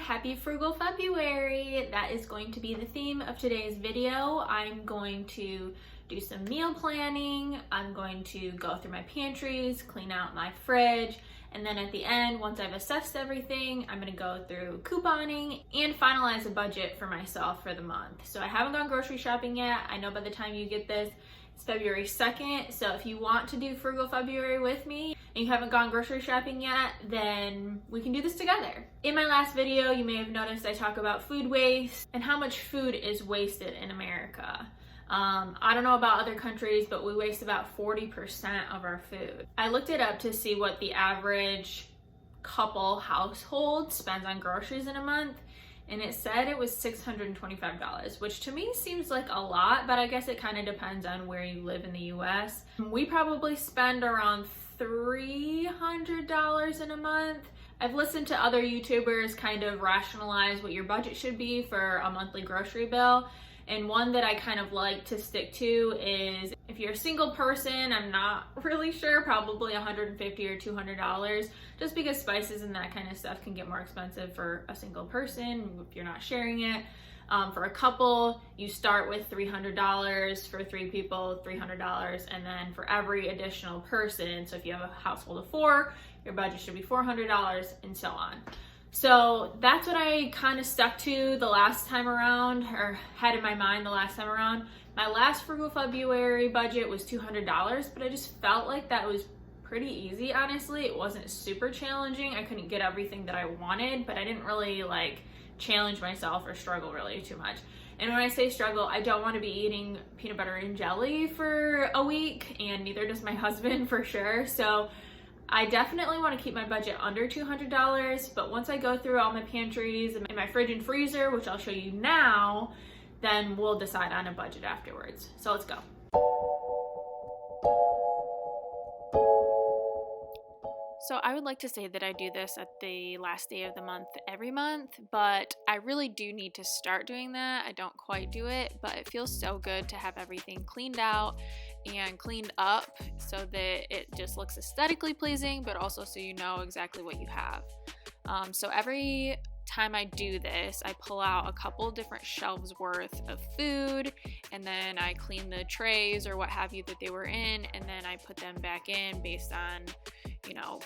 Happy Frugal February. That is going to be the theme of today's video. I'm going to do some meal planning. I'm going to go through my pantries, clean out my fridge, and then at the end, once I've assessed everything, I'm gonna go through couponing and finalize a budget for myself for the month. So I haven't gone grocery shopping yet. I know by the time you get this, it's February 2nd. So if you want to do Frugal February with me and you haven't gone grocery shopping yet, then we can do this together. In my last video, you may have noticed I talk about food waste and how much food is wasted in America. I don't know about other countries, but we waste about 40% of our food. I looked it up to see what the average couple household spends on groceries in a month, and it said it was $625, which to me seems like a lot, but I guess it kind of depends on where you live in the US. We probably spend around $300 in a month. I've listened to other YouTubers kind of rationalize what your budget should be for a monthly grocery bill. And one that I kind of like to stick to is if you're a single person, I'm not really sure, probably $150 or $200, just because spices and that kind of stuff can get more expensive for a single person if you're not sharing it. For a couple, you start with $300. For 3 people, $300, and then for every additional person, so if you have a household of 4, your budget should be $400, and so on. So that's what I kind of stuck to the last time around, or had in my mind the last time around. My last Frugal February budget was $200, but I just felt like that was pretty easy, honestly. It wasn't super challenging. I couldn't get everything that I wanted, but I didn't really challenge myself or struggle really too much. And when I say struggle, I don't want to be eating peanut butter and jelly for a week, and neither does my husband for sure. So I definitely want to keep my budget under $200, but once I go through all my pantries and my fridge and freezer, which I'll show you now, then we'll decide on a budget afterwards. So let's go. So I would like to say that I do this at the last day of the month every month, but I really do need to start doing that. I don't quite do it, but it feels so good to have everything cleaned out and cleaned up so that it just looks aesthetically pleasing, but also so you know exactly what you have. So every time I do this, I pull out a couple different shelves worth of food, and then I clean the trays or what have you that they were in, and then I put them back in based on,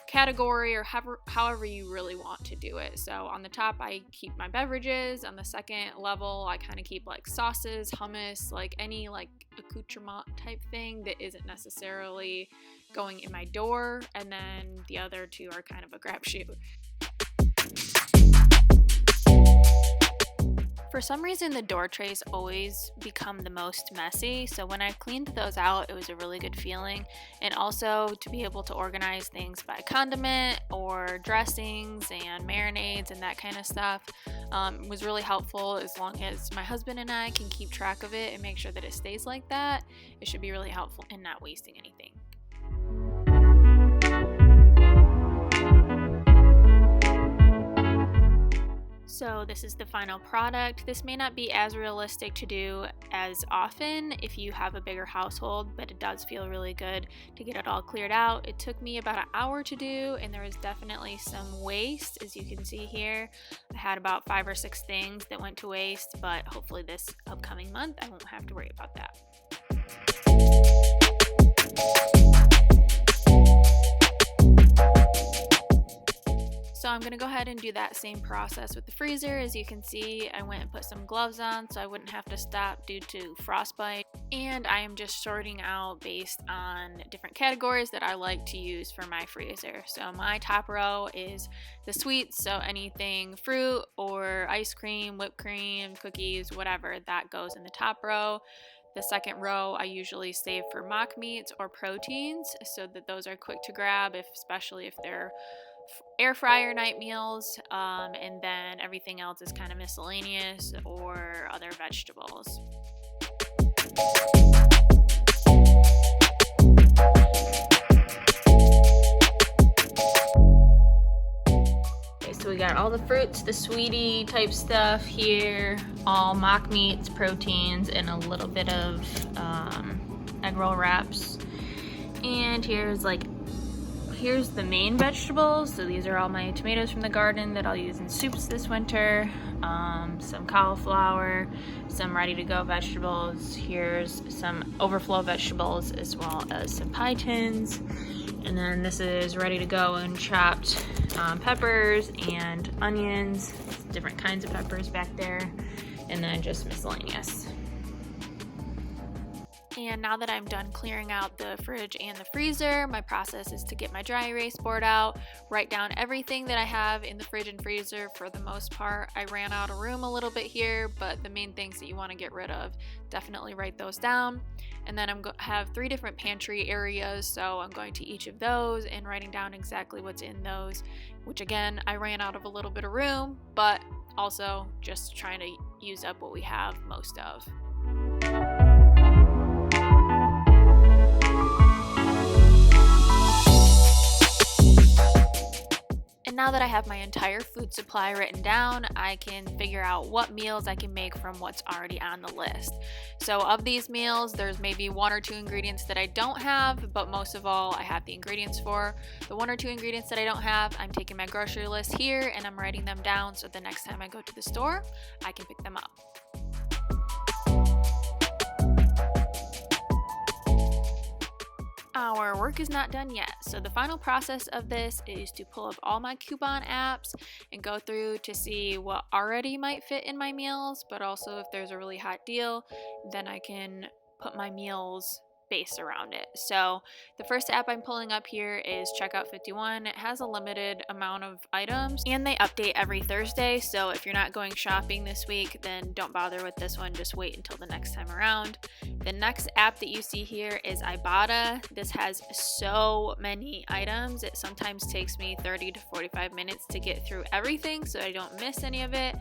category or however you really want to do it. So on the top, I keep my beverages. On the second level, I kind of keep sauces, hummus, any accoutrement type thing that isn't necessarily going in my door. And then the other two are kind of a crapshoot. For some reason, the door trays always become the most messy, so when I cleaned those out, it was a really good feeling. And also to be able to organize things by condiment or dressings and marinades and that kind of stuff was really helpful. As long as my husband and I can keep track of it and make sure that it stays like that, it should be really helpful in not wasting anything. So this is the final product. This may not be as realistic to do as often if you have a bigger household, but it does feel really good to get it all cleared out. It took me about an hour to do, and there was definitely some waste, as you can see here. I had about 5 or 6 things that went to waste, but hopefully this upcoming month I won't have to worry about that. So I'm going to go ahead and do that same process with the freezer. As you can see, I went and put some gloves on so I wouldn't have to stop due to frostbite. And I am just sorting out based on different categories that I like to use for my freezer. So my top row is the sweets, so anything fruit or ice cream, whipped cream, cookies, whatever, that goes in the top row. The second row I usually save for mock meats or proteins so that those are quick to grab, especially if they're air fryer night meals, and then everything else is kind of miscellaneous or other vegetables. Okay, so we got all the fruits, the sweetie type stuff here, all mock meats, proteins, and a little bit of egg roll wraps. And here's here's the main vegetables. So these are all my tomatoes from the garden that I'll use in soups this winter. Some cauliflower, some ready-to-go vegetables. Here's some overflow vegetables as well as some pie tins. And then this is ready to go and chopped peppers and onions, different kinds of peppers back there, and then just miscellaneous. And now that I'm done clearing out the fridge and the freezer, my process is to get my dry erase board out, write down everything that I have in the fridge and freezer. For the most part, I ran out of room a little bit here, but the main things that you want to get rid of, definitely write those down. And then I'm have 3 different pantry areas, so I'm going to each of those and writing down exactly what's in those, which again, I ran out of a little bit of room, but also just trying to use up what we have most of. And now that I have my entire food supply written down, I can figure out what meals I can make from what's already on the list. So of these meals, there's maybe 1 or 2 ingredients that I don't have, but most of all, I have the ingredients for. The 1 or 2 ingredients that I don't have, I'm taking my grocery list here and I'm writing them down so the next time I go to the store, I can pick them up. Our work is not done yet, so the final process of this is to pull up all my coupon apps and go through to see what already might fit in my meals, but also if there's a really hot deal, then I can put my meals based around it. So the first app I'm pulling up here is Checkout 51. It has a limited amount of items and they update every Thursday, so if you're not going shopping this week, then don't bother with this one, just wait until the next time around. The next app that you see here is Ibotta. This has so many items. It sometimes takes me 30 to 45 minutes to get through everything so I don't miss any of it.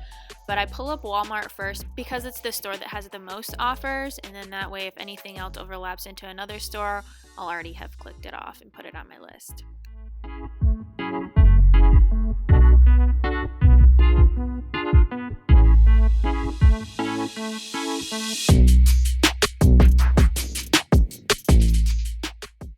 But I pull up Walmart first because it's the store that has the most offers, and then that way if anything else overlaps into another store, I'll already have clicked it off and put it on my list.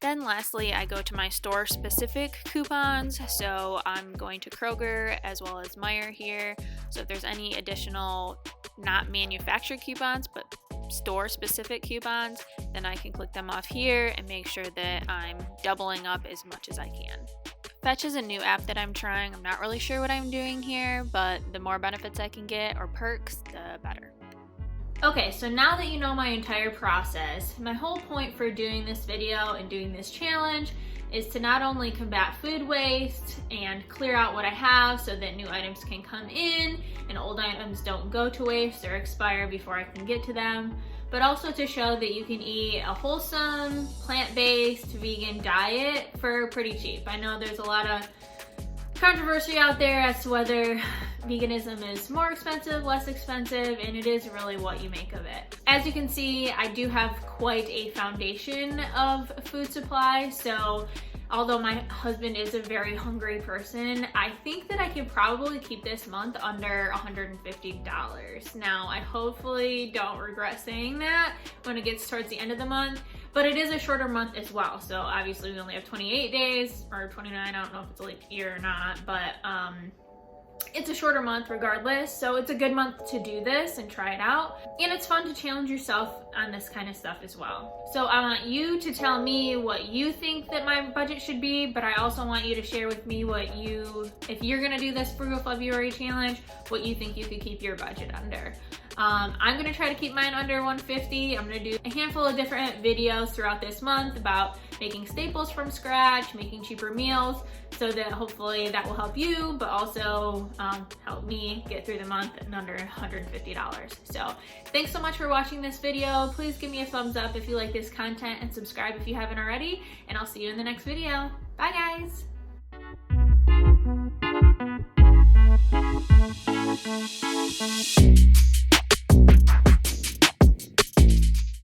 Then lastly, I go to my store specific coupons. So I'm going to Kroger as well as Meijer here. So if there's any additional not manufactured coupons, but store specific coupons, then I can click them off here and make sure that I'm doubling up as much as I can. Fetch is a new app that I'm trying. I'm not really sure what I'm doing here, but the more benefits I can get or perks, the better. Okay, so now that you know my entire process, my whole point for doing this video and doing this challenge is to not only combat food waste and clear out what I have so that new items can come in and old items don't go to waste or expire before I can get to them, but also to show that you can eat a wholesome, plant-based, vegan diet for pretty cheap. I know there's a lot of controversy out there as to whether veganism is more expensive, less expensive, and it is really what you make of it. As you can see, I do have quite a foundation of food supply, so although my husband is a very hungry person, I think that I can probably keep this month under $150. Now, I hopefully don't regret saying that when it gets towards the end of the month, but it is a shorter month as well. So obviously we only have 28 days or 29, I don't know if it's a leap year or not, but it's a shorter month regardless, so it's a good month to do this and try it out. And it's fun to challenge yourself on this kind of stuff as well. So I want you to tell me what you think that my budget should be, but I also want you to share with me what you, if you're gonna do this Frugal February challenge, what you think you could keep your budget under. I'm gonna try to keep mine under 150. I'm gonna do a handful of different videos throughout this month about making staples from scratch, making cheaper meals, so that hopefully that will help you, but also help me get through the month and under $150. So thanks so much for watching this video. Please give me a thumbs up if you like this content and subscribe if you haven't already, and I'll see you in the next video. Bye guys.